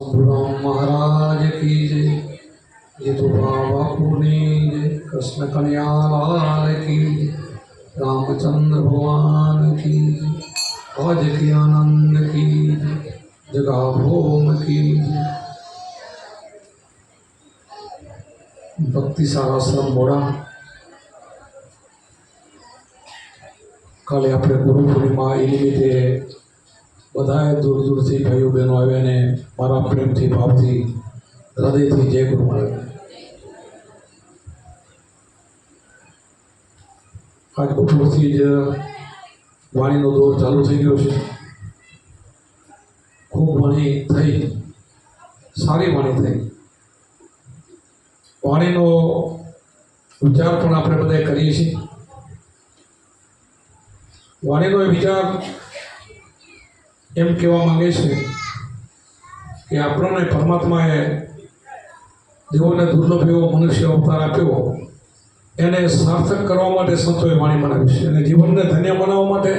गुरुराम महाराज की जय। जितु बाबा पुनी जय। कृष्ण कन्यालाल की जय। रामचंद्र भगवान की जय। आज की आनंद की जय। जगा भोम की जय। भक्ति साराश्रम बोड़ा काले अपने गुरु पूर्णिमा ए निमित्ते बधाए दूर दूर थी भाईओ बहनों आव्या ने मारा प्रेम थी भाव थी हृदय थी जय गुरु महाराज। आज बपोर थी ज वाणी नो दौर चालू थी गयो छे। खूब वाणी थई, सारी वाणी थई। वाणी नो विचार पण आपणे बधाए करीए छीए। वाणी नो विचार एम कहवा मांगे छे कि आपने परमात्माए देवोने दुर्लभ एवो मनुष्य अवतार आप्यो एने सार्थक करवा माटे संतोए वाणी बनावी छे अने जीवनने धन्य बनाववा माटे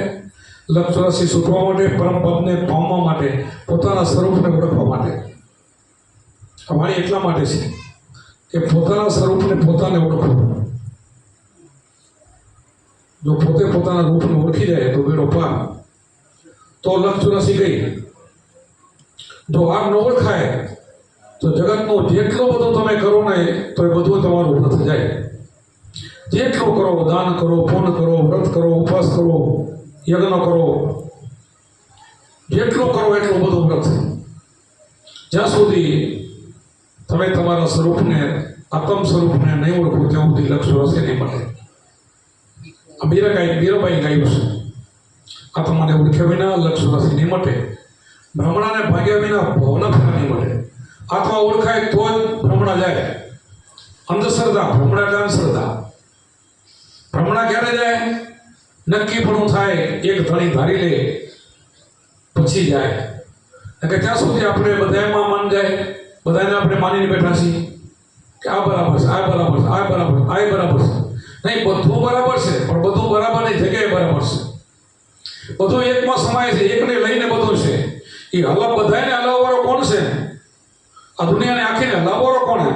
लक्ष्य राशि सूटवा माटे परम पदने पामवा माटे पोताना स्वरूपने ओळखवा माटे आ वाणी એટલા માટે છે કે પોતાના સ્વરૂપને પોતાને ઓળખવું। जो पोते पोताना रूपने ओळखी जाए तो बेड़ो पार। तो लक्ष्य राशि गई। जो आ न ओळखाय तो जगतनो जेटलो बधो तमे करो ने तो ए बधुं तमारुं व्यर्थ जाय। जेटलो करो, दान करो, पुण्य करो, व्रत करो, उपवास करो, यज्ञ करो, जेटलो करो एटलो बधुं व्यर्थ। ज्यां सुधी तमे तमारा स्वरूपने आत्म स्वरूपने नहीं ओळखो त्यां सुधी लक्ष्य राशि नहीं मळे। मीराबाई गाયું છે આત્માને ઓળખ્યા વિના લક્ષ્ય રાશિ નહીં મટે। ભ્રમણાને ભાગ્યા વિના ભવના ફેરા નહીં મટે। આત્મા ઓળખાય તો જ ભ્રમણા જાય। અંધશ્રદ્ધા ભ્રમણા એટલે અંધશ્રદ્ધા। ભ્રમણા ક્યારે જાય? નક્કીપણું થાય એક ધણી ધારી લે પછી જાય। કે ત્યાં સુધી આપણે બધામાં મન જાય, બધાને આપણે માનીને બેઠા છીએ કે આ બરાબર છે, આ બરાબર છે, આ બરાબર, આ બરાબર છે। नहीं બધું બરાબર છે પણ બધું બરાબરની જગ્યાએ બરાબર છે। બધું એકમાં સમાય છે, એકને લઈને બધું છે। એ હલા બધાને હલાવવાળો કોણ છે? આ દુનિયાને આખીને હલાવવાળો કોણ છે?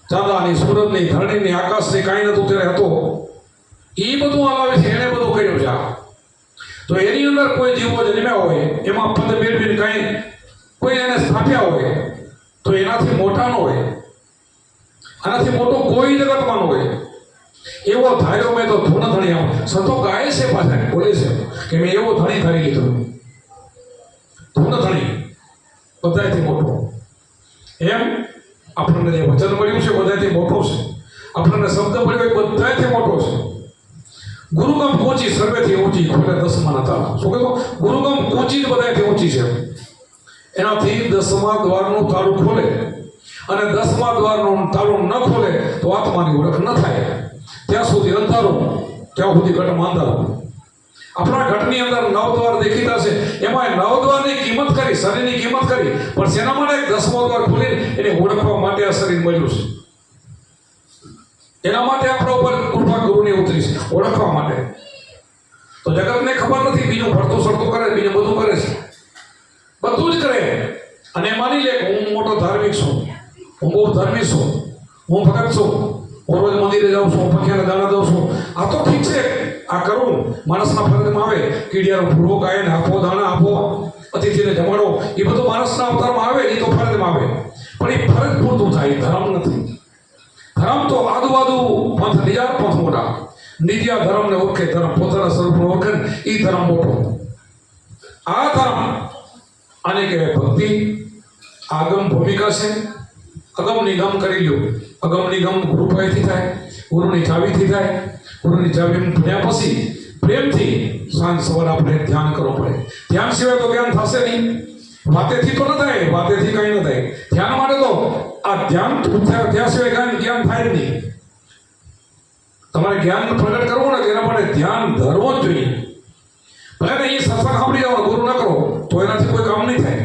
ચાંદાની, સૂરજની, ધરણીની, આકાશની કાંઈ નતું ત્યારે હતો એ બધું હલાવે છે, એને બધું કર્યું છે। તો એની અંદર કોઈ જીવો જન્મ્યા હોય એમાં પદ મેળવીને કાંઈ કોઈ એને સ્થાપ્યા હોય તો એનાથી મોટા ન હોય, આનાથી મોટો કોઈ જગતમાં ન હોય। એવો ધાર્યો મેં તો ધૂન ધણી આવો। સંતો ગાય છે પાછા, બોલે છે કે મેં એવો ધણી ધારી લીધો। ધૂન ધણી બધાથી મોટો। એમ આપણને જે વચન મળ્યું છે બધાથી મોટો છે। આપણને શબ્દ મળ્યો એ બધાથી મોટો છે। ગુરુગમ કોચી સર્વેથી ઊંચી ખોલે દસમાના તાળા। શું કહેતો? ગુરુગમ કોચી જ બધાથી ઊંચી છે। એનાથી 10મા દ્વારનું તાળું ખોલે અને 10મા દ્વારનું તાળું ન ખોલે તો આત્માની ઓળખ ન થાય। ત્યાં સુધી અંધારું, ત્યાં સુધી ઘટમાં અંધારું। આપણા ઘટની અંદર 9 દ્વાર દેખીતા છે, એમાં 9 દ્વારની કિંમત કરી, શરીરની કિંમત કરી, પણ શેના માટે 10મો દ્વાર ખોલી એને ઓળખવા માટે આ શરીર મળ્યું છે। એના માટે આપણા ઉપર કૃપા ગુરુની ઉતરી છે, ઓળખવા માટે। તો જગતને ખબર નથી, બીજું ભરતું સડતું કરે, બીજું બધું કરે છે, બધું જ કરે અને માની લે હું મોટો ધાર્મિક છું, હું બહુ ધાર્મિક છું, હું ભગત છું, હું રોજ મંદિરે જાઉં છું, પંખીને દાણા દઉં છું। આ તો ઠીક છે, આ કરું, માણસના ફરજમાં આવે। કીડિયાનો ભૂરો ગાયને આપો, દાણા આપો, અતિથિને જમાડો, એ બધું માણસના અવતારમાં આવે, એ તો ફરજમાં આવે। પણ એ ફરજ પૂરતું થાય, ધર્મ નથી। ધર્મ તો આદુ પંથ નિજાર પંથ મોટા। નિજ્યા ધર્મને ઓળખે, ધર્મ પોતાના સ્વરૂપને ઓળખે, એ ધર્મ મોટો। આ ધર્મ આને કહેવાય ભક્તિ। આગમ ભૂમિકા છે। અગમની ગમ કરી લ્યો। અગમની ગમ ગુરુ પાસેથી થાય, ગુરુની ચાવીથી થાય। ગુરુની ચાવી ભણ્યા પછી પ્રેમથી સાંજ સવાર આપણે ધ્યાન કરવું પડે। ધ્યાન સિવાય તો જ્ઞાન થશે નહીં। વાતેથી તો ન થાય, વાતેથી કંઈ ન થાય। ધ્યાન માટે તો આ ધ્યાન ત્યાં સિવાય કાંઈ જ્ઞાન થાય જ નહીં। તમારે જ્ઞાન પ્રગટ કરવું ને તેના માટે ધ્યાન ધરવો જ જોઈએ। ભલે ને એ સત્સંગ સાંભળી જાઓ, ગુરુ ન કરો તો એનાથી કોઈ કામ નહીં થાય।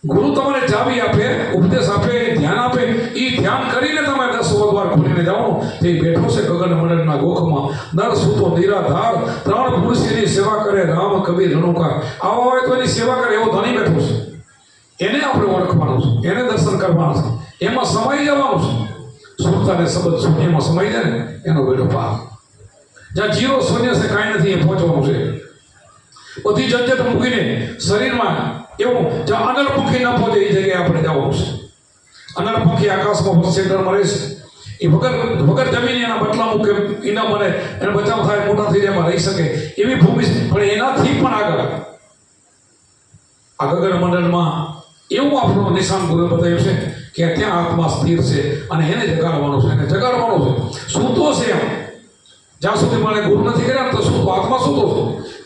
ગુરુ તમને ચાવી આપે, ઉપદેશ આપે, ધ્યાન આપે, એ ધ્યાન કરીને તમે 10 દ્વાર ખોલીને જાઓ તે બેઠો છે ગગન મંડળના ગોખમાં, નર સૂતો નિરાધાર, ત્રણ પુરુષની સેવા કરે રામ કબીર રણુકાર. આવા હોય તો એની સેવા કરે એવો ધણી બેઠો છે, એને આપણે ઓળખવાનું છે, એને દર્શન કરવાનું છે, એમાં સમાઈ જવાનું છે. સુરતાને શબ્દ શૂન્યમાં સમાઈ જાય ને એનો બેડો પાર. જ્યાં જીરો શૂન્ય છે, કાંઈ નથી, એ પહોંચવાનું છે. બધી ઝંઝટ મૂકીને શરીરમાં એવું જ્યાં અનળ પંખી ન પહોંચે એ જગ્યાએ આપણે જવાનું છે. અનળ પંખી આકાશમાં સેન્ટરમાં રહે છે, એ વગર જમીને એના બટલા મૂકે એ ન મળે, એને બચાવ થાય, મોટા થઈ જાય, એમાં રહી શકે એવી ભૂમિ છે. પણ એનાથી પણ આગળ આ ગગન મંડળમાં એવું આપણું નિશાન ગુરુ બતાવ્યું છે કે ત્યાં આત્મા સ્થિર છે અને એને જગાડવાનો છે, એને જગાડવાનો છે. સૂતો છે એમ જ્યાં સુધી મને ગુરુ નથી કર્યા તો સૂતો, આત્મા સૂતો છે.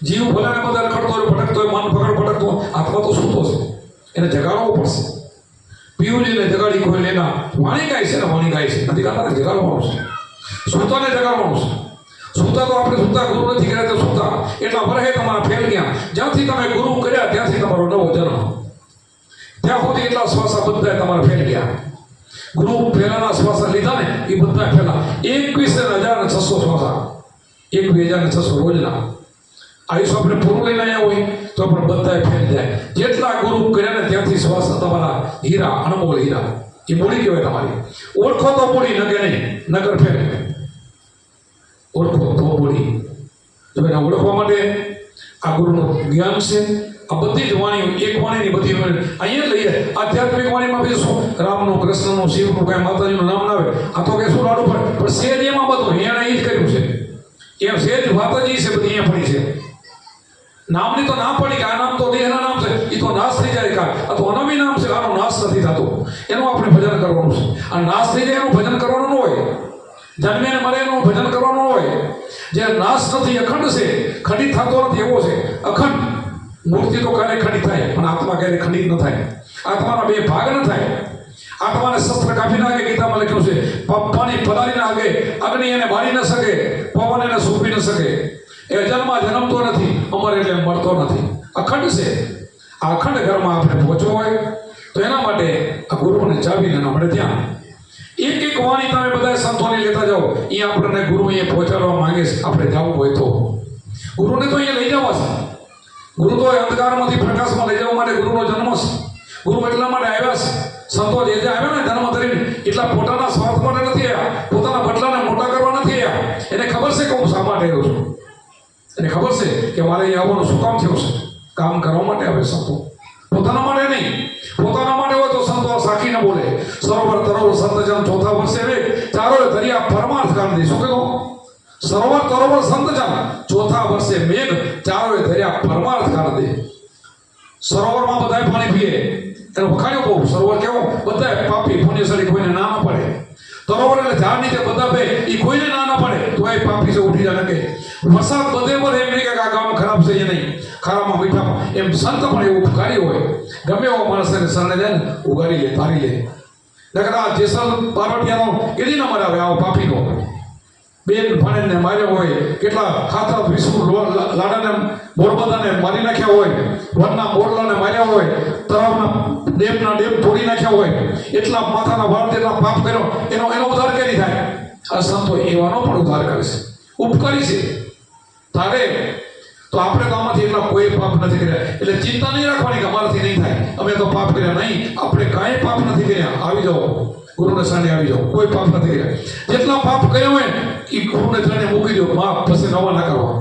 જીવ ભલે ને બધા રખડતો હોય, ભટકતો હોય, મન પકડ ભટકતો, આત્મા તો સૂતો છે, એને જગાડવો પડશે. પિયુજીને જગાડી કોઈ લેના વાણી ગાય છે ને, વાણી ગાય છે નથી ગાતા, જગાડવાનું છે. સૂતાને જગાડવાનું છે. સૂતા તો આપણે સૂતા ગુરુ નથી કર્યા તો સૂતા એટલા વરહે તમારા ફેલ ગયા. જ્યાંથી તમે ગુરુ કર્યા ત્યાંથી તમારો નવો જન્મ, ત્યાં સુધી એટલા શ્વાસા બધા તમારા ફેલ ગયા. ગુરુ પહેલાના શ્વાસા લીધા ને એ બધા ફેલા 21,600 શ્વાસા, 21,600 રોજના. આયુષ આપણે પૂરું લઈને આવ્યા હોય તો આપણે બધા ફેલ જાય. જેટલા ગુરુ કર્યા ને ત્યાંથી શ્વાસ તમારા હીરા, અનમોલ હીરા, એ મૂડી કહેવાય તમારી. ઓળખો તો મૂડી, નગે નહીં, નગર ફેલ. ઓળખો તો મૂડી. જો એને ઓળખવા માટે આ ગુરુનું જ્ઞાન છે. આ બધી જ વાણીઓ, એક વાણીની બધી અહીંયા લઈએ. આધ્યાત્મિક વાણીમાં બીજું શું? રામનું, કૃષ્ણનું, શિવનું, કાંઈ માતાજીનું નામ ના આવે. આ તો કે શું લાડુ પણ સેજ એમાં બધું એણે એ જ કર્યું છે. એમ સેજ માતાજી છે બધી અહીંયા પડી છે. નામની તો ના પડી કે આ નામ તો દેહના નામ છે, એ તો નાશ થઈ જાય. કા આ તો અનવી નામ છે, આનો નાશ નથી થતો, એનું આપણે ભજન કરવાનું છે. આ નાશ થઈ જાય એનું ભજન કરવાનું ન હોય, જન્મે ને મરે એનું ભજન કરવાનું હોય. જે નાશ નથી, અખંડ છે, ખંડિત થતો નથી એવો છે. અખંડ મૂર્તિ તો ક્યારે ખંડિત થાય, પણ આત્મા ક્યારે ખંડિત ન થાય. આત્માના બે ભાગ ન થાય. આત્માને શસ્ત્ર કાપી નાખે, ગીતામાં લખ્યું છે, પાણી પધારી નાખે, અગ્નિ એને બાળી ન શકે, પવન એને સૂંપી ન શકે. એ જન્મમાં જન્મતો નથી, અમર એટલે મળતો નથી, અખંડ છે. આ અખંડ ઘરમાં આપણે પહોંચવો હોય તો એના માટે આ ગુરુને ચાવીને આપણે ત્યાં એક વાણી તમે બધા સંતોની લેતા જાઓ. એ આપણને ગુરુ અહીંયા પહોંચાડવા માંગે છે. આપણે જવું હોય તો ગુરુને તો અહીંયા લઈ જવા છે. ગુરુ તો અંધકારમાંથી પ્રકાશમાં લઈ જવા માટે ગુરુનો જન્મ છે. ગુરુ એટલા માટે આવ્યા છે. સંતો જે આવ્યા ને જન્મ ધરીને, એટલા પોતાના સ્વાર્થ માટે નથી આવ્યા, પોતાના બદલાને મોટા કરવા નથી આવ્યા. એને ખબર છે કે હું શા માટે આવ્યો છું. એને ખબર છે કે મારે અહીં આવવાનું શું કામ થયું છે. કામ કરવા માટે આવે સંતો, પોતાના માટે નહીં. પોતાના માટે હોય તો સંતો સાખી ન બોલે. સરોવર તરોવર સંતજન ચોથા વર્ષે વે, ચારો દરિયા પરમાર્થ કાંધી. શું કહ્યું? સરોવર તરોવર સંતજન ચોથા વર્ષે મેઘ, ચારો દરિયા પરમાર્થ કાંધી. સરોવરમાં બધાય પાણી પીએ, એનો વખાણ્યો બહુ. સરોવર કેવો? બધાય પાપી, પુણ્યશાળી, કોઈને ના ન પડે. તરોવર એટલે ઝાડ નીચે બધા બે, એ કોઈને ના પડે તો એ પાપી છે, ઉઠી જાય કે વરસાદ બધે પર એમ નહીં કે આ ગામ ખરાબ છે, એ નહીં, ખરાબમાં મીઠામાં. એમ સંત પણ એવું ઉપકારી હોય, ગમે એવો માણસ એને શરણે જાય ને ઉગાડી લે, તારી લે. નકર આ જેસલ બારોટિયાનો કેદી ન મરાવે, આવો પાપીનો. બેન ભાણેજને માર્યો હોય, કેટલા ખાતરા વિષ્ણુ લાડાને મોરબદાને મારી નાખ્યા હોય, વનના મોરલાને માર્યા હોય, તળાવના ડેમના ડેમ તોડી નાખ્યા હોય, એટલા માથાના વાળ જેટલા પાપ કર્યો, એનો ઉદ્ધાર કેરી થાય? આ સંતો એવાનો પણ ઉદ્ધાર કરે છે, ઉપકારી છે. તારે તો આપણે તો આમાંથી એટલા કોઈ પાપ નથી કર્યા, એટલે ચિંતા નહીં રાખવાની કે અમારાથી નહીં થાય, અમે તો પાપ કર્યા નહીં. આપણે કાંઈ પાપ નથી કર્યા. આવી જાઓ ગુરુને સામે, આવી જાઓ, કોઈ પાપ નથી કર્યા. જેટલા પાપ કર્યા હોય એ ગુરુને ચરણે મૂકી દો, માફ, પછી નવા ના કરવા.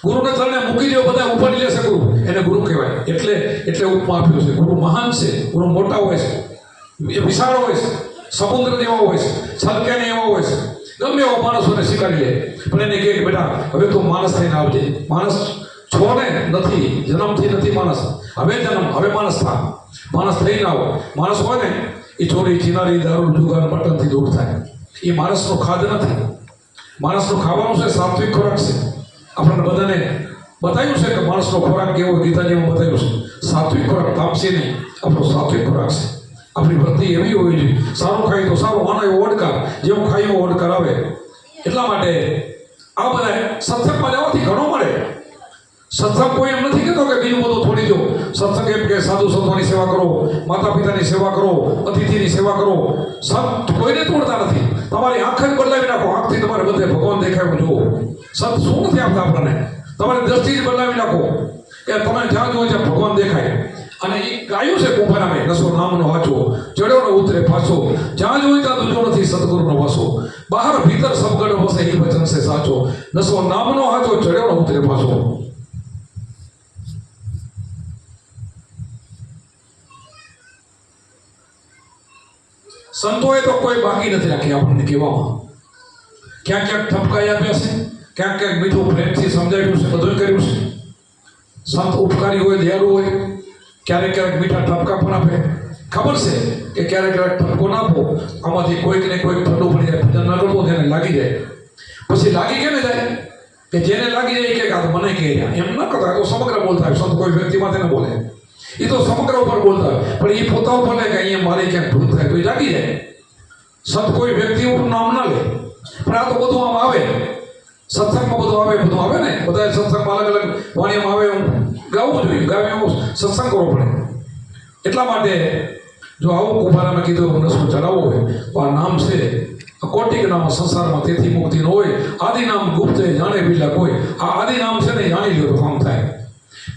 ગુરુને ચરણે મૂકી દો, બધા ઉપાડી લેશે ગુરુ, એને ગુરુ કહેવાય. એટલે ઉપમા આપ્યો છે. ગુરુ મહાન છે, ગુરુ મોટા હોય છે, એ વિશાળ હોય છે, સમુદ્ર જેવા હોય છે, છલકે ને એવા હોય છે. ગમે એવો માણસોને સ્વીકારી લે, પણ એને કહે કે બેટા હવે તું માણસ થઈને આવજે. માણસ છો ને નથી, જન્મથી નથી માણસ, હવે જન્મ, હવે માણસ થા. માણસ થઈને આવો. માણસ હોય ને એ ચોરી, ચિનારી, દારૂ, જુગાર, મટનથી દૂર થાય. એ માણસનો ખાદ નથી. માણસનું ખાવાનું છે સાત્વિક ખોરાક છે. આપણને બધાને બતાવ્યું છે કે માણસનો ખોરાક કેવો, ગીતાજીમાં બતાવ્યું છે. સાત્વિક ખોરાક, તામસી નહીં, આપણો સાત્વિક ખોરાક છે. આપણી વૃત્તિ એવી હોવી જોઈએ, સારું ખાઈ તો સારું, આનો એવો ઓડકાર, જેવું ખાઈ એવો ઓડકાર આવે. એટલા માટે આ બધા સત્સંગમાં જવાથી ઘણું મળે. સત્સંગ કોઈ એમ નથી કહેતો કે બીજું બધું છોડી દો. સત્સંગ એમ કે સાધુ સંતોની સેવા કરો, માતા પિતાની સેવા કરો, અતિથિની સેવા કરો. સંત કોઈને તોડતા નથી. તમારી આંખ જ બદલાવી નાખો, આંખથી તમારે બધે ભગવાન દેખાય જુઓ. સંત શું નથી આપતા આપણને? તમારી દ્રષ્ટિ જ બદલાવી નાખો કે તમે જ્યાં જુઓ ત્યાં ભગવાન દેખાય. અને એ ગાયું છે કુંભારામે, નસો નામનો વાંચો, ચડ્યો ને ઉતરે પાછો, જ્યાં જોઈ ત્યાં દૂજો નથી સદગુરુનો વાસો. બહાર ભીતર સબગડ વસે એ વચન છે સાચો, નસો નામનો વાંચો, ચડ્યો ને ઉતરે પાછો. સંતોએ તો કોઈ બાકી નથી રાખી આપણને કહેવામાં. ક્યાંક ક્યાંક ઠપકાઈ આપ્યા છે, ક્યાંક ક્યાંક મીઠું પ્રેમથી સમજાવ્યું છે, બધું કર્યું છે. સંત ઉપકારી હોય, દયાળુ હોય, ક્યારેક ક્યારેક મીઠા ઠપકા પણ આપે. ખબર છે કે ક્યારેક ક્યારેક ઠપકો ના આપો, આમાંથી કોઈક ને કોઈક ઠંડુ પડી જાય, ભજન ના કરતો તેને લાગી જાય. પછી લાગી કેને જાય કે જેને લાગી જાય કે આ તો મને કહે એમ ન કરતા. તો સમગ્ર બોલતા હોય સંત, કોઈ વ્યક્તિ માટે ન બોલે. એ તો સમગ્ર ઉપર બોલતા હોય, પણ એ પોતા ઉપર લે કે અહીંયા મારે ક્યાંક ભૂલ થાય તો એ લાગી જાય. સંત કોઈ વ્યક્તિ ઉપર નામ ના લે, પણ આ તો બધું આમ આવે, સત્સંગમાં બધું આવે ને. બધા સત્સંગમાં અલગ અલગ વાણીમાં આવે, ગાવું જોઈએ, ગાવે એવો સત્સંગ કરવો પડે. એટલા માટે જો આવું કુંભારામે કીધું નસો ચડાવવો હોય તો આ નામ છે કોટિક નામ સંસારમાં તેથી મુક્તિ ન હોય. આદિ નામ ગુપ્ત જાણે બીજા કોઈ. આ આદિ નામ છે ને જાણી લો તો કામ થાય.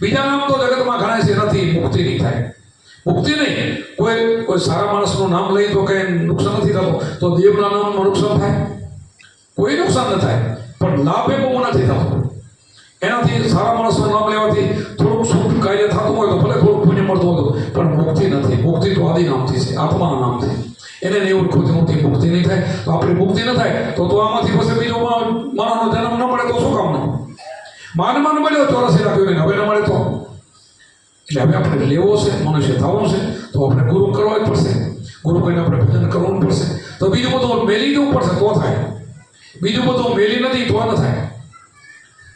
બીજા નામ તો જગતમાં ઘણા છે, નથી મુક્તિ નહીં થાય. મુક્તિ નહીં, કોઈ સારા માણસનું નામ લઈ તો કંઈ નુકસાન નથી થતો. તો દેવના નામનું નુકસાન થાય? કોઈ નુકસાન ન થાય, પણ લાભ એ બહુ નથી થતો. એનાથી સારા માણસનું નામ લેવાથી થોડુંક શુભ કાર્ય થતું હોય તો ભલે થોડુંક પુણ્ય મળતું હતું, પણ મુક્તિ નથી. મુક્તિ તો આદિ નામથી છે, આત્માના નામથી. એને એવું ખુદથી મુક્તિ નહીં થાય. તો આપણી મુક્તિ ન થાય તો આમાંથી પછી બીજો માનવનો જન્મ ન મળે તો શું કામનો? માન મળ્યો 84 લાખ હવે ન મળે તો. એટલે હવે આપણે લેવો છે, મનુષ્ય થવું છે, તો આપણે ગુરુ કરવા જ પડશે. ગુરુ કહીને આપણે ભજન કરવું પડશે. તો બીજું બધું મેલી દેવું પડશે તો થાય. બીજું બધું મેલી નથી તો ન થાય.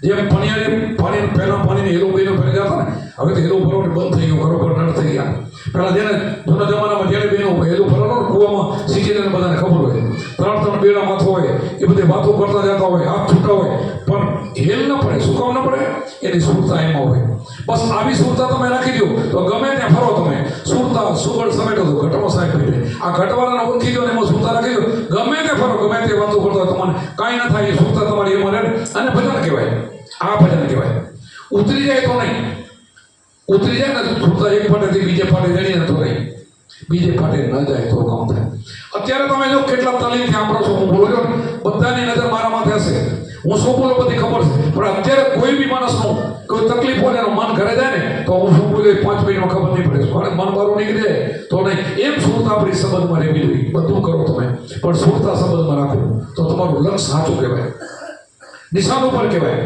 જેમ પાણી પહેલાં પાણીને હેલું બેનો ભરી જતા ને, હવે તો હેલું ભરવાનું બંધ થઈ ગયું, બરોબર નળ થઈ ગયા. પહેલાં જેને જૂના જમાનામાં જેને બેનો હેલું ભરવાનું ને કૂવામાં સીચીને બધાને ખબર હોય, 3 બેડા માથો હોય, એ બધી વાતો કરતા જતા હોય, હાથ છૂટા હોય, પણ હેલ ન પડે. શું કામ ન પડે? એની સુરતા એમાં હોય. બસ આવી સુરતા તમે રાખી દો તો ગમે ત્યાં ફરો તમે. સુરતા સુગળ સમેટો તો ઘટમાં સાહેબ બેઠે. આ ઘટવાળાને ઓળખી દો ને એમાં સુરતા રાખી દો, ગમે ત્યાં ફરો, ગમે તે વાતો કરતા તમને કાંઈ ન થાય. એ સુરતા તમારી એમાં રહે, અને ભજન કહેવાય. આ ભજન કહેવાય. ઉતરી જાય તો નહીં. ઉતરી જાય ને તો સુરતા એક પાટેથી બીજે પાટે જડીને તો નહીં, બીજે પાટે ન જાય તો કામ થાય. અત્યારે તમે જો કેટલા તાલીમથી આપણો છો, હું બોલો છો ને, બધાની નજર મારા માથે હશે. હું શું બોલું બધી ખબર છે, પણ અત્યારે કોઈ બી માણસનું કોઈ તકલીફ હોય એનું મન ઘરે જાય ને તો હું શું બોલું 5 મિનિટમાં ખબર નહીં પડે. અને મન મારું નીકળી જાય તો નહીં. એમ સુરતા આપણી સંબંધમાં રહેવી જોઈએ. બધું કરો તમે, પણ સુરતા સંબંધમાં રાખો તો તમારું લક્ષ્ય સાચું કહેવાય, નિશાન ઉપર કહેવાય.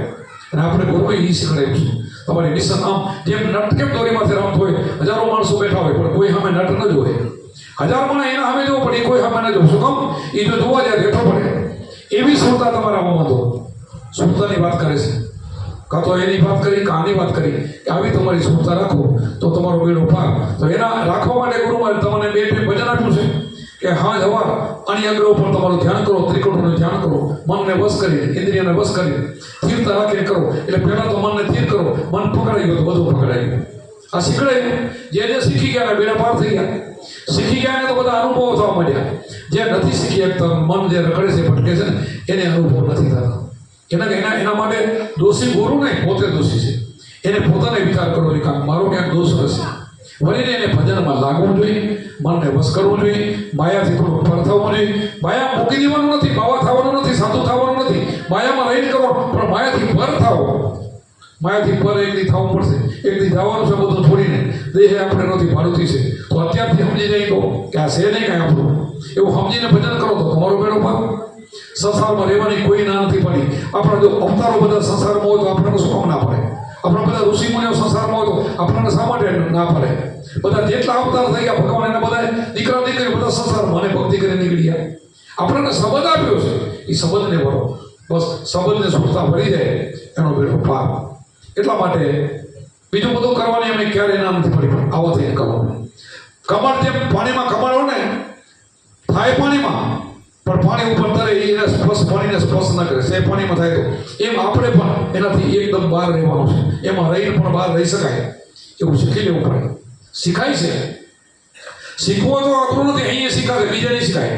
અને આપણે ગુરુએ એ શીખવાડ્યું છે. તમારી નિશાન આમ જેમ નટ કેમ દોરીમાંથી રમતો હોય, હજારો માણસો બેઠા હોય પણ કોઈ સામે નટ ન જોવે. 1000 માણસ એના સામે જોવો પણ એ કોઈ સામે ન જોવે. શું કામ? એ જો જોવા જાય બેઠો પડે. એવી સુરતા તમારામાં તો સુરતાની વાત કરે છે. કાં તો એની વાત કરી, કાં આની વાત કરી કે આવી તમારી સુરતા રાખો તો તમારો બેડો પાર. તો એના રાખવા માટે ગુરુમાં તમને 2 ભજન આપ્યું છે કે હા જવા આની અગ્ર ઉપર તમારું ધ્યાન કરો, ત્રિકોણનું ધ્યાન કરો, મનને વશ કરી, ઇન્દ્રિયને વશ કરી, સ્થિરતા રાખીને કરો. એટલે પહેલાં તો મનને સ્થિર કરો. મન પકડાઈ ગયું તો બધું પકડાઈ ગયું. આ શીખડાયું. જે શીખી ગયા ને બેડા પાર થઈ ગયા. શીખી ગયા ને તો બધા અનુભવો થવા માંડ્યા. જે નથી શીખી શકતા, મન જે રખડે છે, ભટકે છે ને, એને અનુભવ નથી થતા. એના માટે દોષી ગુરુ નહીં, પોતે દોષી છે. એને પોતાને વિચાર કરવો જોઈએ, કાંક મારો ક્યાંક દોષ હશે. વળીને એને ભજનમાં લાગવું જોઈએ, મનને વશ કરવું જોઈએ, માયાથી થોડું પર થવું જોઈએ. માયા મૂકી દેવાનું નથી, બાવા થવાનું નથી, સાધુ થવાનું નથી. માયામાં રહીને કરો, પણ માયાથી પર થાવ. માયાથી પર એકલી થવું પડશે. એકલી જવાનું છે બધું છોડીને. દેહ આપણે નથી, ભાડુતી છે. તો અત્યારથી સમજી જાય તો કે આ છે નહીં કાંઈ આપણું, એવું સમજીને ભજન કરો તો તમારો બેડો પાર. સંસારમાં રહેવાની કોઈ ના નથી પડી. આપણા જો અવતારો બધા સંસારમાં હોય તો આપણને શું કામ ના પડે? આપણા બધા ઋષિમુનિઓ સંસારમાં હોય તો આપણને શા માટે ના પડે? બધા જેટલા અવતાર થઈ ગયા ભગવાન એના બધા દીકરા દીકરી બધા સંસારમાં અને ભક્તિ કરીને નીકળી ગયા. આપણને સંબંધ આપ્યો છે, એ સંબંધને વળો. બસ સંબંધને સુરતા ભરી જાય એનો બેડો પાર. એટલા માટે બીજું બધું કરવાની અમે ક્યારેય ના નથી પડી. આવો થઈને કરવાનું. કમળ જેમ પાણીમાં કમળ હોય ને થાય પાણીમાં, પણ પાણી ઉપર તરે એને સ્પર્શ પાણીને સ્પર્શ ન કરે, સે પાણીમાં થાય તો એમ આપણે પણ એનાથી એકદમ બહાર રહેવાનું છે. એમાં રહીને પણ બહાર રહી શકાય એવું શીખી લેવું પડે. શીખાય છે. શીખવો તો અઘરું નથી, અહીંયા શીખાશે, બીજા નહીં શીખાય.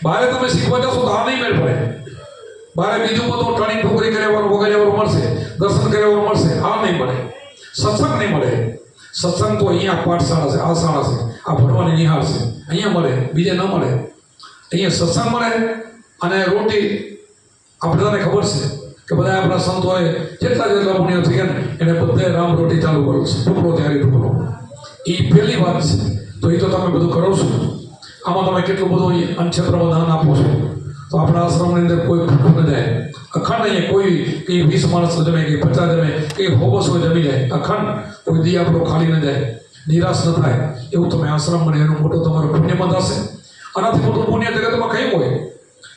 બહાર તમે શીખવા જશો તો આ નહીં મેળ પડે. બહાર બીજું બધું ટણી ઠોકરી કર્યાવાનું વગાડ્યાવાનું મળશે, દર્શન કર્યાવાનું મળશે, આ નહીં મળે. સત્સંગ નહીં મળે. સત્સંગ તો અહીંયા પાઠશાળા છે, આ શાળા છે, આ ભણવાની નિહાળ છે, અહીંયા મળે, બીજે ન મળે. અહીંયા સત્સંગ મળે અને રોટી. આપણે બધાને ખબર છે કે બધા આપણા સંતોએ જેટલા પુણ્ય થઈ ગયા ને એને બધાએ રામ રોટી ચાલુ કર્યું છે, ટુકડો ત્યારે ટુકડો. એ પહેલી વાત છે. તો એ તો તમે બધું કરો છો. આમાં તમે કેટલું બધું અન્નક્ષેત્રમાં દાન આપો છો. તો આપણા આશ્રમની અંદર કોઈ ભૂખું ન જાય. અખંડ અહીંયા કોઈ કંઈ 20 માણસ જમે, કે 50 જમે, કે 100 જમી જાય. અખંડ કોઈ દી આપણો ખાલી ન જાય, નિરાશ ન થાય એવું તમે આશ્રમ બને એનું મોટું તમારું પુણ્ય બંધાશે. આનાથી મોટું પુણ્ય જગતમાં કયું હોય?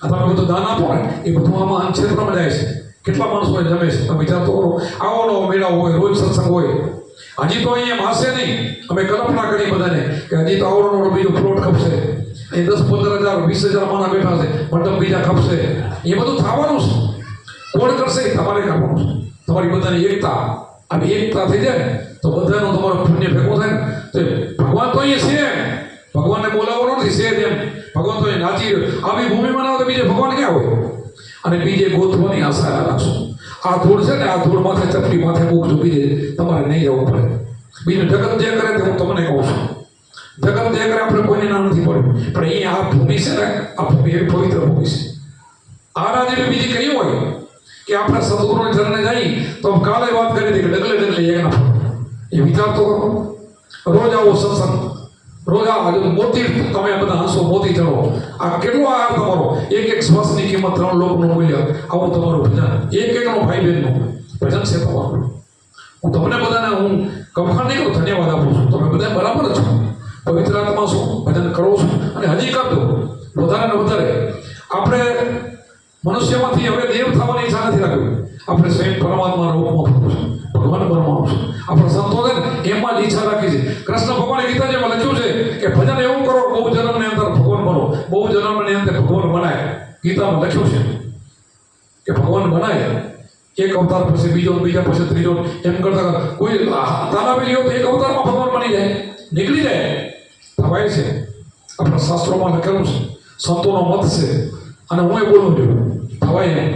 આ તમે બધું દાન આપો ને એ બધું આમાં અન્નક્ષેત્રમાં જાય છે. કેટલા માણસો જમે છે તમે વિચાર તો કરો. આવો મેળા હોય, રોજ સત્સંગ હોય. હજી તો અહીંયા માસે નહીં, અમે કલ્પના કરી બધાને કે હજી તો આવડો બીજો પ્લોટ ખપશે, અહીં 10-15 હજાર 20 હજાર માણસ બેઠા છે, મંડપ બીજા ખપશે. એ બધું થવાનું છે. કોણ કરશે? તમારે કરવાનું છે. તમારી બધાની એકતા. અને એકતા થઈ જાય ને તો બધાનો તમારો પુણ્ય ભેગો થાય ને તો ભગવાન તો અહીંયા છે. ભગવાનને બોલાવવાનો નથી, છે એમ. ભગવાન તો અહીંયા નાચી રહ્યો. આવી ભૂમિમાં ના હોય તો બીજે ભગવાન ક્યાં હોય? અને બીજે ગોતવાની આશા રાખશો. આ ધૂળ છે ને, આ ધૂળ માથે ચપટી માથે મૂકજો, બીજે તમારે નહીં જવું પડે. બીજું જગત જે કરે તે હું તમને કહું છું. જગત જે કરે આપણે કોઈને ના નથી પડ્યું, પણ અહીંયા આ ભૂમિ છે ને, આ ભૂમિ એવી પવિત્ર ભૂમિ છે. આના જેવી બીજી કઈ હોય કે આપણે સદગુરુને ચરણે જઈ તો કાલે વાત કરી હતી કે ડગલે ડગલે એના એ વિચાર તો કરો. રોજ આવો સત્સંગ, રોજ આ મોતી તમે બધા હસો, મોતી ચડો. આ કેટલો આહાર તમારો, એક શ્વાસની કિંમત 3 લોકનું મૂલ્ય. આવું તમારું ભજન, એકનો ભાઈ બહેનનું ભજન છે તમારું. હું તમને બધાને હું કમખાણ નહીં કરું, ધન્યવાદ આપું છું. તમે બધા બરાબર છો, પવિત્ર આત્મા છો, ભજન કરો છો અને હજી કરજો વધારે ને વધારે. આપણે મનુષ્યમાંથી હવે દેવ થવાની ઈચ્છા નથી રાખવી. આપણે સ્વયં પરમાત્મા રૂપમાં ભગવાન બનવાનું છે. આપણા સંતો છે ને એમાં જ ઈચ્છા રાખી છે. કૃષ્ણ ભગવાને ગીતાજીમાં લખ્યું છે કે ભજન એવું કરો, બહુ જન્મની અંદર ભગવાન બનો, બહુ જન્મની અંદર ભગવાન બનાય. ગીતામાં લખ્યું છે કે ભગવાન બનાય. એક અવતાર પછી બીજો, બીજા પછી ત્રીજો, એમ કરતા કોઈ તાલાવી લ્યો તો એક અવતારમાં ભગવાન બની જાય, નીકળી જાય. થવાય છે. આપણા શાસ્ત્રોમાં લખેલું છે, સંતોનો મત છે અને હું એ બોલું છું. થવાય નહીં.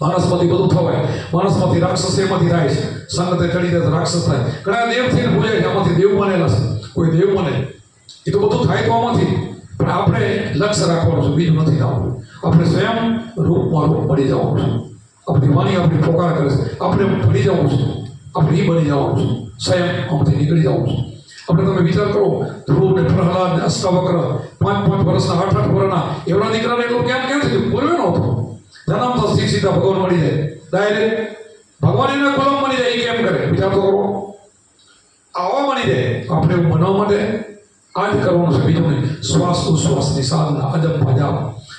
માણસમાંથી બધું થવાય. માણસમાંથી રાક્ષસ એમાંથી થાય છે. સંગતે ચડી જાય તો રાક્ષસ થાય. ઘણા દેવ થઈને ભૂલાય છે, આમાંથી દેવ બનેલા છે. કોઈ દેવ બને એ તો બધું થાય તો આમાંથી. પણ આપણે લક્ષ્ય રાખવાનું છે, બીજું નથી થવાનું. આપણે સ્વયં રૂપમાં રૂપ બની જવાનું છે. આપણી વાણી આપણી પોકાર કરે છે, આપણે બની જવું છે, આપણે એ બની જવાનું છે. સ્વયં આમાંથી નીકળી જવું છે. આપણે તમે વિચાર કરો, ધ્રુવ ને પ્રહલાદ ને અષ્ટાવક્ર 5-5 વર્ષના 8-8 વર્ષના એવડા દીકરાને એટલું ક્યાં થયું? બોલ્યો નહોતો. જન્મ તો સીધા ભગવાન મળી જાય ડાયરેક્ટ. ભગવાન એના ગુલામ બની જાય. એ કેમ કરે? વિચાર તો કરો. આવા બની જાય. આપણે એવું બનવા માટે આ જ કરવાનું છે, બીજું નહીં. શ્વાસ ઉશ્વાસની સાધના, અજબ જાપ.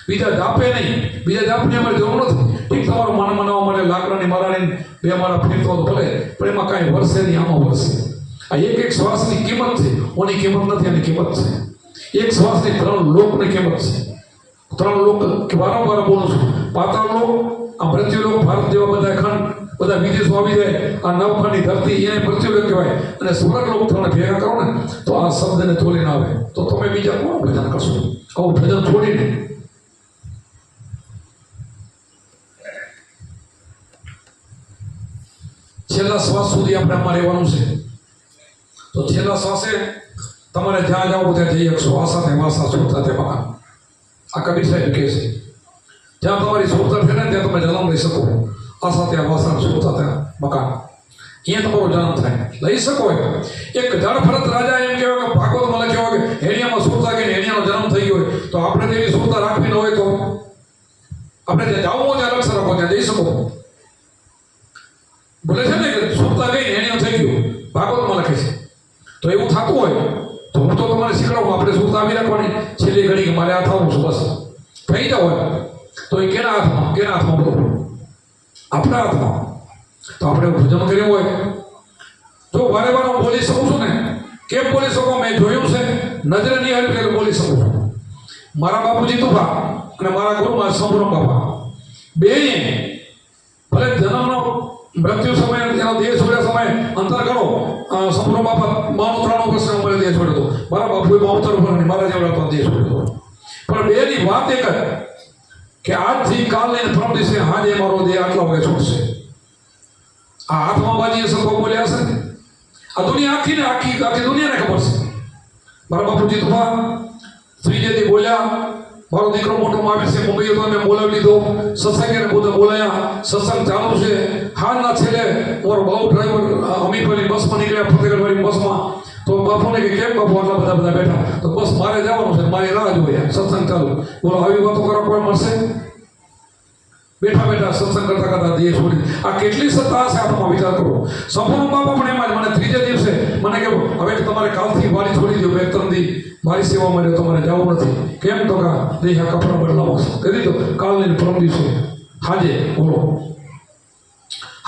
બીજા જાપે નહીં, બીજા જાપની અમારે જરૂર નથી. ઠીક, તમારું મન મનાવવા માટે લાકડાની મારાની 2 માળા ફેરતો તો ભલે, પણ એમાં કાંઈ વરસે નહીં, આમાં વરસે. આ એક શ્વાસની કિંમત છે. ઓની કિંમત નથી, એની કિંમત છે. એક શ્વાસની 3 લોકની કિંમત છે. 3 લોક કે વારંવાર બોલું છું. પાતાળ લોક, આ મૃત્યુલોક, ભારત જેવા બધા ખંડ, બધા વિદેશો આવી જાય. આ નવખંડની ધરતી એને મૃત્યુલોક કહેવાય. અને સ્વર્ગલોક તમે ભેગા કરો ને તો આ શબ્દને તોલીને આવે. તો તમે બીજા કોણ ભજન કરશો? આવું ભજન છોડીને છેલ્લા શ્વાસ સુધી આપણે આમાં રહેવાનું છે. તો છેલ્લા શ્વાસે તમારે જ્યાં જાઓ ત્યાં જઈ શકશો. આશા તે વાસા સુરતા તે મકાન. આ કબીર સાહેબ કહે છે, જ્યાં તમારી સુરતા છે ને ત્યાં તમે જન્મ લઈ શકો. આશા ત્યાં વાસા સુરતા ત્યાં મકાન. અહીંયા તમારો જન્મ થાય, લઈ શકો. એક જળભરત રાજા એમ કહેવાય કે ભાગવતમાં લખ્યો હોય કે હેડિયામાં સુરતા કે હેડિયાનો જન્મ થઈ ગયો હોય તો આપણે તેવી સુરતા રાખવી ન હોય તો આપણે ત્યાં જાવું હોય ત્યાં લક્ષ્ય રાખો, ત્યાં જઈ શકો. બોલે છે ને કે સુરતા ગઈ હેડિયો થઈ ગયો, ભાગવતમાં લખે છે. તો એવું થતું હોય તો હું તો તમારે શીખડાવું. આપણે સુરતા આવી રાખવાની. છેલ્લી ઘડી કે મારે આ થવું છું, બસ થઈ જાવ હોય તો એ કેના હાથમાં? કેના હાથમાં? બધું આપણા હાથમાં. તો આપણે ભજન કર્યું હોય તો વારે વાર હું બોલી શકું છું ને. કેમ બોલી શકું? મેં જોયું છે, નજરે નહીં આવી એટલે બોલી શકું છું. મારા બાપુજી તુફા અને મારા ગુરુમાં સંપૂર્ણ બાપા બે ભલે જન્મનો મૃત્યુ સમય એનો દેહ છોડ્યા સમય અંતર કરો સંપૂર્ણ બાપા 93 વર્ષે ઉંમરે દેહ છોડ્યો હતો. મારા બાપુએ 72 વર્ષની મારા જેવડા તો દેહ છોડ્યો હતો. પણ બેની વાત એક જ કે આજથી કાલને પરમ દિવસે હાજે મારો દેહ આટલા વાગે છૂટશે. આ હાથમાં બાજીએ સતો બોલ્યા છે. આ દુનિયા આખી દુનિયાને ખબર છે. મારા બાપુ જીતવા ત્રીજેથી બોલ્યા, મારો દીકરો મોટો આવે છે મુંબઈ તો મેં બોલાવી લીધો, સત્સંગને બધા બોલાયા, સત્સંગ ચાલુ છે. હાલના છેલ્લે મારો બહુ ડ્રાઈવર અમીપરી બસમાં નીકળ્યા, ફતેગઢવાળી બસમાં. તો બાપુને કે કેમ બાપુ આટલા બધા બેઠા? તો બસ મારે જવાનું છે, મારી રાહ જોઈએ, સત્સંગ ચાલુ. બોલો આવી વાતો કરવા કોઈ મળશે? બેઠા સત્સંગ કરતા દેહ છોડી. આ કેટલી સત્તા હશે આત્મા વિચાર કરો. સંપૂર્ણ બાપા પણ એમાં જ મને ત્રીજે દિવસે મને કહ્યું હવે તમારે કાલથી વારી છોડી દો, 2-3 દી મારી સેવા માટે તમારે જવું નથી. કેમ તો કા દેહ કપડા બદલાવો છે. કહી દીધો કાલની પરમ દિવસે હાજે બોલો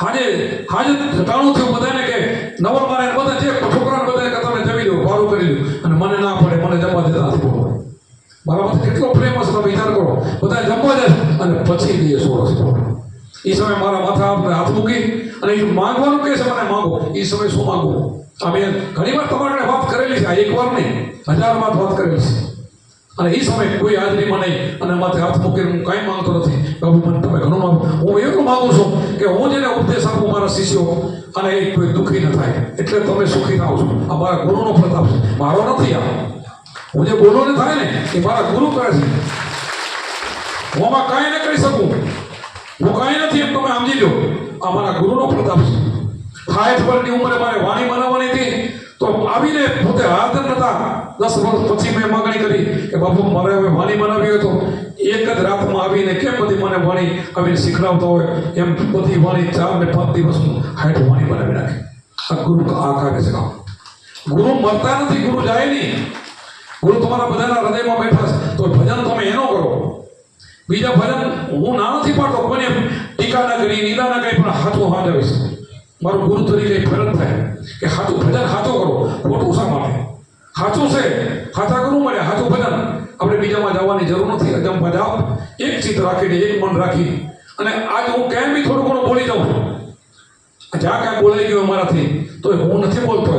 હાજે ઘટાડું થયું બધાને કે નવર મારે બધા જે છોકરાને બધાને કે તમે જમી લો, ભાડું કરી લો, અને મને ના પડે, મને જમવા દેતા નથી. બોલો મારા માટે કેટલો પ્રેમ હશે તમે વિચાર કરો. બધા જમવા જાય અને પછી દેહ છોડો છે. એ સમય મારા માથા હાથ મૂકી અને એ માંગવાનું કહે છે મને માંગો. એ સમય શું માંગવું? અમે ઘણી વાર તમારે વાત કરેલી છે, આ એક વાર નહીં 1000 વાત કરેલી છે. અને એ સમય કોઈ હાજરીમાં નહીં અને માથે હાથ મૂકીને હું કાંઈ માંગતો નથી. બાબુ મને તમે ઘણું માંગો. હું એટલું માંગુ છું કે હું જેને ઉપદેશ આપું મારા શિષ્યો અને એ કોઈ દુઃખી ન થાય, એટલે તમે સુખી થાવ છો. આ મારા ગુરુનો પ્રતાપ છે, મારો નથી. આ હું જે બોલો ને થાય ને એ મારા ગુરુ કરે છે. હું આમાં કાંઈ ન કરી શકું, હું કાંઈ નથી એમ તમે સમજી લો. આ મારા ગુરુનો પ્રતાપ છે. 60 વર્ષની ઉંમરે મારે વાણી બનાવવાની હતી તો આવીને પોતે હાજર નતા. 10 વર્ષ પછી મેં માગણી કરી કે બાપુ મારે હવે વાણી બનાવી હોય તો એક જ રાતમાં આવીને કેમ બધી મને વાણી આવીને શીખડાવતો હોય એમ બધી વાણી 4 ને 5 દિવસમાં 60 વાણી બનાવી નાખી. આ ગુરુ આ કાર્ય છે કામ. ગુરુ મરતા નથી, ગુરુ જાય નહીં. ગુરુ તમારા બધાના હૃદયમાં બેઠા છે. તો ભજન તમે એનો કરો. બીજા ભજન હું ના નથી પાડતો, કોઈને ટીકા ના કરી, નિંદા ના કરી, પણ હાથું હાંજાવીશ. મારું ગુરુ તરીકે ફરજ થાય કે હાથું ભજન હાથો કરો. ખોટું શા માટે? હાથું છે, હાથા કરવું મળે, હાથું ભજન. આપણે બીજામાં જવાની જરૂર નથી. અજંપા જાઓ, એક ચિત્ત રાખીને, એક મન રાખી. અને આજ હું કેમ બી થોડું ઘણું બોલી જાઉં, જ્યાં ક્યાંક બોલાઈ ગયો મારાથી, તો હું નથી બોલતો.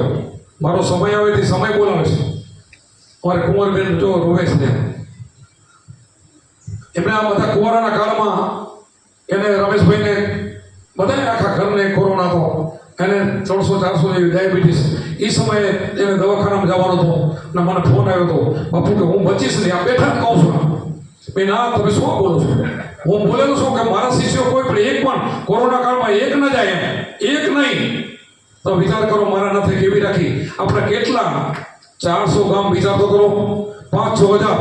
મારો સમય આવે તે સમય બોલાવે છે. અમારે કુંવરબેન જો રોવે છે, એમને આ બધા કુંવારાના કાળમાં એને રમેશભાઈને બધાને આખા ઘરને કોરોના હતો, એને 300-400 જેવી ડાયાબિટીસ. એ સમયે એને દવાખાનામાં જવાનો હતો અને મને ફોન આવ્યો હતો, બાપુ કે હું બચીશ નહીં. આ બેઠા જ કહું છું ભાઈ ના તમે શું બોલો છો? હું બોલેલો છું કે મારા શિષ્યો કોઈ પણ એક પણ કોરોના કાળમાં એક ન જાય, એમ એક નહીં. તો વિચાર કરો મારા નથી કેવી રાખી. આપણે કેટલા 400 ગામ વિચાર તો કરો, 5-6 હજાર.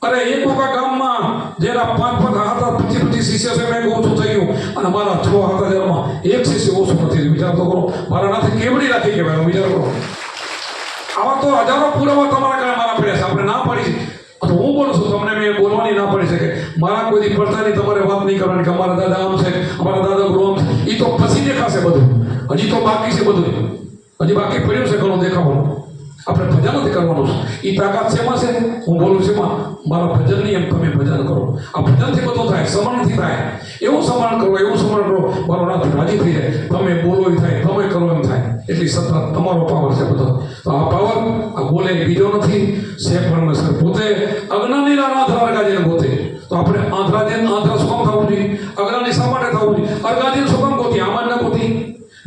અરે એક ગામમાં જેના 5-5 25 શિષ્ય છે મેં ઓછું થઈ ગયું અને મારા 6-7 હજારમાં એક શિષ્ય ઓછું નથી. વિચાર તો કરો મારા નાથી કેવડી રાખી કહેવાય. વિચાર કરો. આવા તો હજારો પુરાવા તમારા કારણે મારા પડ્યા છે. આપણે ના પાડી છે તો હું બોલું છું, તમને મેં બોલવાની ના પડી શકે. મારા કોઈ પડતાની તમારે વાત નહીં કરવાની કે અમારા દાદા આમ છે, અમારા દાદા ગુરુ આમ છે. એ તો પછી દેખાશે બધું. હજી તો બાકી છે બધું, હજી બાકી પડ્યું છે ઘણું દેખાવાનું. આપણે ભજન નથી કરવાનું છે. એ તાકાત શેમાં છે? હું બોલું છું એમાં. મારા ભજનની એમ તમે ભજન કરો. આ ભજનથી બધું થાય, સમરણથી થાય. એવું સમરણ કરો, એવું સમરણ કરો, મારો નાથ રાજી થઈ જાય. તમે બોલો એ થાય, તમે કરો એમ થાય. એટલી સત્તા તમારો પાવર છે બધો. તો આ પાવર આ બોલે બીજો નથી. શેખ પરમેશ્વર પોતે અજ્ઞાનીના નાથ અરગાજીને પોતે. તો આપણે આંધ્રા શું કામ થવું જોઈએ? અજ્ઞાની શા માટે થવું જોઈએ? અરગાજી શું કામ ગોતી? આમાં ન ગોતી.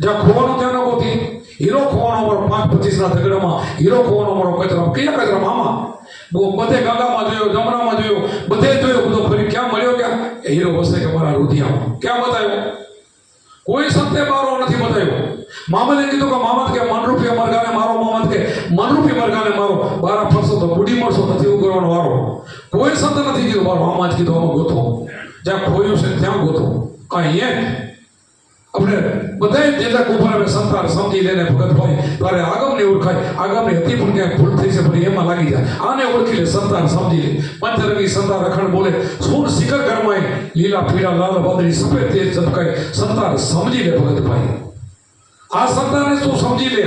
જ્યાં ખોવાનું ત્યાં ન ગોતી. હીરો ખોવાનો મારો 5-25ના ઝઘડામાં, હીરો ખોવાનો મારો કચરામાં. કયા કચરામાં? આમાં બધે ગંગામાં જોયો, જમનામાં જોયો, બધે જોયો, બધો ફરી ક્યાં મળ્યો? ક્યાં એ હીરો વસે કે મારા રુધિયામાં. ક્યાં બતાવ્યો? કોઈ સંતે બારો નથી બતાવ્યો. મામદે કીધું કે મામદ કે મનરૂપી મરઘાને મારો, મામદ કે મનરૂપી મરઘાને મારો. 12 ફરશો તો બુડી મળશો, નથી એવું કરવાનો વારો. કોઈ સંત નથી કીધું મારો. આમાં જ કીધું આમાં ગોતો. જ્યાં ખોયું છે ત્યાં ગોતો. અહીંયા આપણે બધા જેટલા કુંભાર સંતાન સમજી લઈને ભગત હોય તારે આગમને ઓળખાય. આગમની હતી પણ ક્યાંક ભૂલ થઈ છે પણ એમાં લાગી જાય. આને ઓળખી લે, સંતાન સમજી લે. પંચરંગી સંતાન અખંડ બોલે, સૂર શિખર ગરમાય, લીલા પીળા લાલ વાદળી સફેદ તેજ ઝબકાય. સંતાન સમજી લે ભગત ભાઈ. આ સંતાને તું સમજી લે.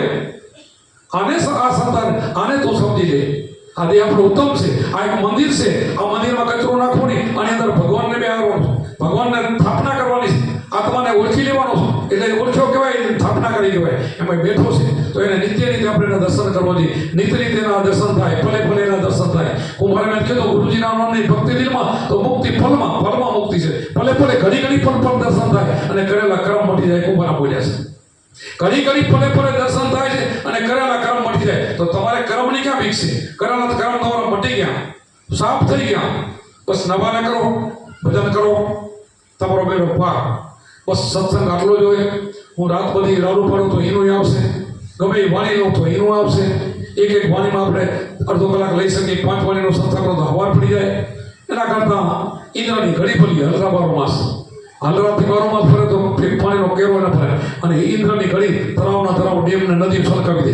આ સંતાન આને તું સમજી લે. આ દેહ આપણો ઉત્તમ છે. આ એક મંદિર છે. આ મંદિરમાં કચરો નાખવો નહીં. આની અંદર ભગવાનને બેહારવાનો છે. ભગવાનને સ્થાપના કરવાની છે. આત્માને ઓળખી લેવાનો છે. એટલે ઓળખ્યો કહેવાય, સ્થાપના કરી કહેવાય. એમાં બેઠો છે તો એને નિત્ય રીતે આપણે એના દર્શન કરવા જોઈએ. નિત્ય રીતે એના દર્શન થાય, ભલે ભલે એના દર્શન થાય. કુંભારે મેં કીધું ગુરુજીના નામની ભક્તિ દિલમાં તો મુક્તિ ફળમાં મુક્તિ છે. ભલે ભલે ઘડી ફળ દર્શન થાય અને કરેલા કર્મ મટી જાય. કુંભારા બોલ્યા છે ઘડી ભલે દર્શન થાય છે અને કરેલા કર્મ મટી જાય. તો તમારે કર્મની ક્યાં ભીખ છે? કરેલા કર્મ તમારા મટી ગયા, સાફ થઈ ગયા. બસ નવાને કરો, ભજન કરો, તમારો બેનો પાર. બસ સત્સંગ આટલો જ હોય. હું રાત બધી રાડું પાડું તો એનું આવશે, ગમે એ વાણી લઉં તો એનું આવશે. એક વાણીમાં આપણે અડધો કલાક લઈ શકીએ. 5 વાણીનો સત્સંગ કરો તો હવાર પડી જાય. એના કરતાં ઇન્દ્રની ઘડી ભલી હલરા 12 માસ, હલરાથી 12 માસ ફરે તો પાણીનો કેરો એને ફરે. અને ઇન્દ્રની ઘડી તળાવ ડેમને નદી છલકાવી દે.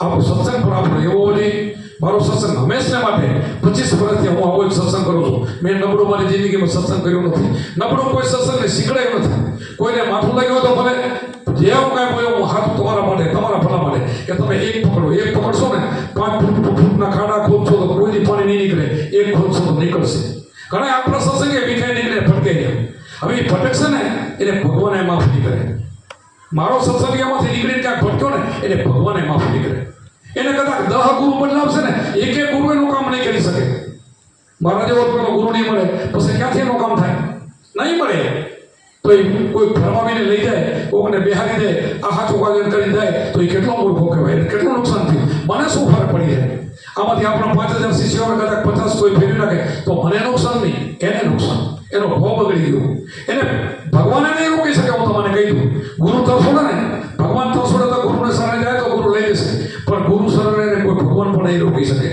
આપણો સત્સંગ પણ આપણો એવો હોય. મારો સત્સંગ હંમેશા માટે 25 વર્ષથી હું આવો જ સત્સંગ કરું છું. મેં નબળું મારી જિંદગીમાં સત્સંગ કર્યો નથી. નબળું કોઈ સત્સંગને શીખડાયું નથી. કોઈને માથું લાગ્યું તો ભલે જે હું કાંઈ બોલ્યો હું હાથ તમારા માટે, તમારા ભલા માટે કે તમે એક પકડશો ને 5 ફૂટના ખાડા ખોદશો તો કોઈથી પાણી નહીં નીકળે. એક ખોદશો તો નીકળશે. ઘણા આપણા સત્સંગે વિખાઈ નીકળે, ભટકે ગયા. હવે એ ભટકશે ને એને ભગવાને માફ નહીં કરે. મારો સત્સંગ એમાંથી નીકળીને ક્યાંક ભટક્યો ને એને ભગવાને માફ નહીં કરે. એને કદાચ 10 ગુરુ બદલાવશે ને એક ગુરુ એનું કામ નહીં કરી શકે. મારા જેવો પેલો ગુરુ નહીં મળે પછી ક્યાંથી એનું કામ થાય? નહીં મળે. તો એ કોઈ ભરમાવીને લઈ જાય, કોકને બેહારી દે, આ હાથ ઉગાજન કરી જાય તો એ કેટલો મૂર્ખો કહેવાય. એને કેટલું નુકસાન થયું. મને શું ફરક પડી જાય? આમાંથી આપણા 5000 શિષ્યોને કદાચ 50 કોઈ ફેરવી નાખે તો મને નુકસાન નહીં, એને નુકસાન. એનો ભાવ બગડી ગયો. એને ભગવાને નહીં રોકી શકે. હું તમને કહી દઉં, ગુરુ તરફોડે ને, ભગવાન તરફોડે તો ગુરુને શરણે જાય તો ગુરુ લઈ જશે. પણ ગુરુ શરણે એને કોઈ ભગવાન પણ નહીં રોકી શકે.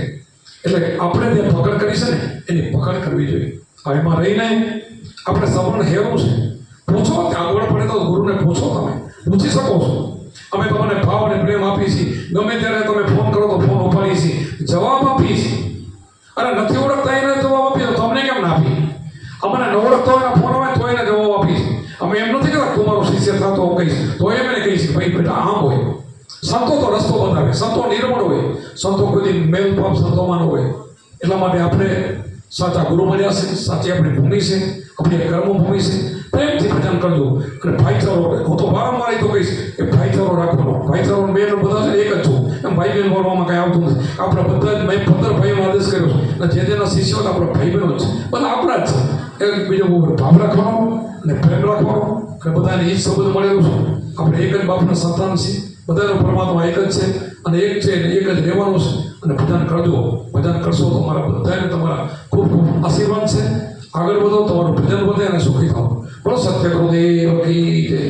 એટલે આપણે જે પકડ કરી છે ને એની પકડ કરવી જોઈએ. આ એમાં રહીને આપણે સવર્ણ હેરું છે. પૂછો, આગળ પડે તો ગુરુને પૂછો. તમે પૂછી શકો છો. અમે તમને ભાવ અને પ્રેમ આપીએ છીએ. ગમે ત્યારે તમે ફોન કરો તો ફોન ઉપાડીએ છીએ, જવાબ આપીએ છીએ. અને નથી ઓળખતા એને જવાબ આપીએ તો તમને કેમ ના આપીએ? અમને ન ઓળખતો હોય ફોન આવે તો એને જવાબ આપીએ છીએ. અમે એમ નથી કહેતા તું મારો શિષ્ય થતો કહીશ તો એમ એને કહીશ ભાઈ બેટા આમ હોય. સંતો તો રસ્તો બતાવે, સંતો નિર્મળ હોય, સંતો કોઈ મેલ પાપ સંતોમાં ન હોય. એટલા માટે આપણે સાચા ગુરુ મળ્યા છે, સાચી આપણી ભૂમિ છે, આપણી કર્મભૂમિ છે. પ્રેમથી ભજન કરજો અને ભાઈચારો. હું તો વારંવાર તો કહીશ કે ભાઈચારો રાખવાનો. ભાઈચારો બેન બધા છે એક જ છું. એમ ભાઈ બહેન બોલવામાં કાંઈ આવતું નથી. આપણે બધા જ મેં 15 ભાઈઓનો આદેશ કર્યો છે અને જે જેના શિષ્યો આપણા ભાઈ બહેનો છે, બધા આપણા જ છે. એક બીજો ભાવ રાખવાનો અને પ્રેમ રાખવાનો અને બધાને એ જ સંબંધ મળેલું છે. આપણે એક જ બાપના સંતાન છીએ. બધાનો પરમાત્મા એક જ છે અને એક છે અને એક જ રહેવાનું છે. અને ભજન કરજો. ભજન કરશો તો મારા બધાને તમારા ખૂબ ખૂબ આશીર્વાદ છે. આગળ વધો, તમારું ભજન વધે અને સુખી થાઓ. બોલો સત્ય ગુરુદેવ કી જય.